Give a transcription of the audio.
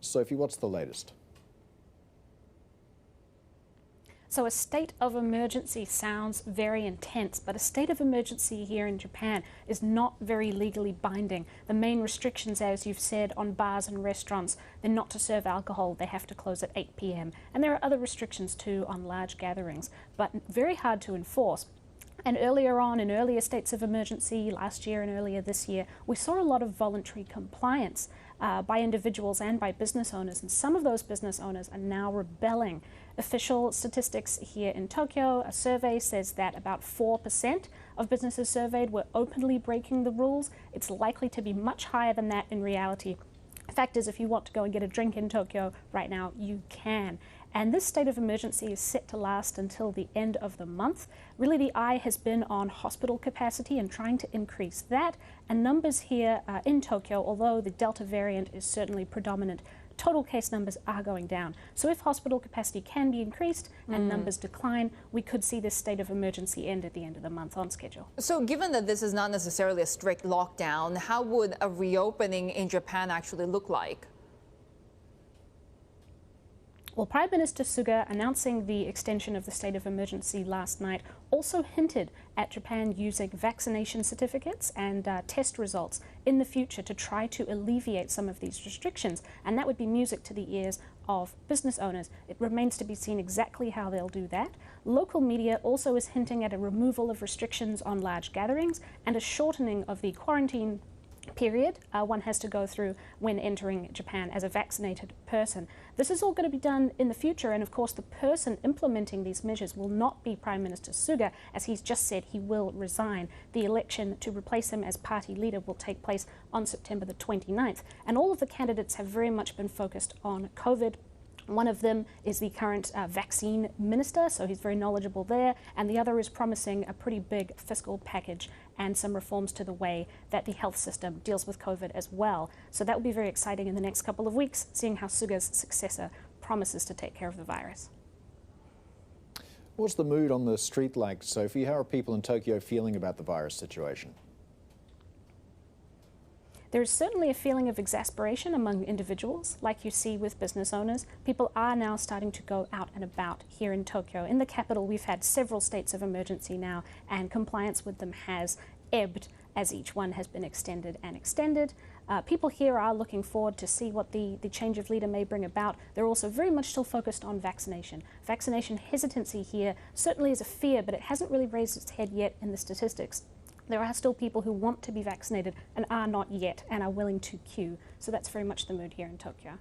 Sophie, what's the latest? So a state of emergency sounds very intense, but a state of emergency here in Japan is not very legally binding. The main restrictions, as you've said, on bars and restaurants, they're not to serve alcohol. They have to close at 8 p.m. And there are other restrictions too on large gatherings, but very hard to enforce. And earlier on, in earlier states of emergency, last year and earlier this year, we saw a lot of voluntary compliance by individuals and by business owners. And some of those business owners are now rebelling. Official statistics here in Tokyo, a survey says that about 4% of businesses surveyed were openly breaking the rules. It's likely to be much higher than that in reality. The fact is, if you want to go and get a drink in Tokyo right now, you can. And this state of emergency is set to last until the end of the month. Really, the eye has been on hospital capacity and trying to increase that. And numbers here in Tokyo, although the Delta variant is certainly predominant, total case numbers are going down. So if hospital capacity can be increased and numbers decline, we could see this state of emergency end at the end of the month on schedule. So given that this is not necessarily a strict lockdown, how would a reopening in Japan actually look like? Well, Prime Minister Suga, announcing the extension of the state of emergency last night, also hinted at Japan using vaccination certificates and test results in the future to try to alleviate some of these restrictions. And that would be music to the ears of business owners. It remains to be seen exactly how they'll do that. Local media also is hinting at a removal of restrictions on large gatherings and a shortening of the quarantine period one has to go through when entering Japan as a vaccinated person. This is all going to be done in the future, and of course the person implementing these measures will not be Prime Minister Suga, as he's just said he will resign. The election to replace him as party leader will take place on September the 29th, and all of the candidates have very much been focused on COVID. One of them is the current vaccine minister, so he's very knowledgeable there, and the other is promising a pretty big fiscal package and some reforms to the way that the health system deals with COVID as well. So that will be very exciting in the next couple of weeks, seeing how Suga's successor promises to take care of the virus. What's the mood on the street like, Sophie? How are people in Tokyo feeling about the virus situation? There is certainly a feeling of exasperation among individuals, like you see with business owners. People are now starting to go out and about here in Tokyo. In the capital, we've had several states of emergency now, and compliance with them has ebbed as each one has been extended and extended. People here are looking forward to see what the change of leader may bring about. They're also very much still focused on vaccination. Vaccination hesitancy here certainly is a fear, but it hasn't really raised its head yet in the statistics. There are still people who want to be vaccinated and are not yet and are willing to queue. So that's very much the mood here in Tokyo.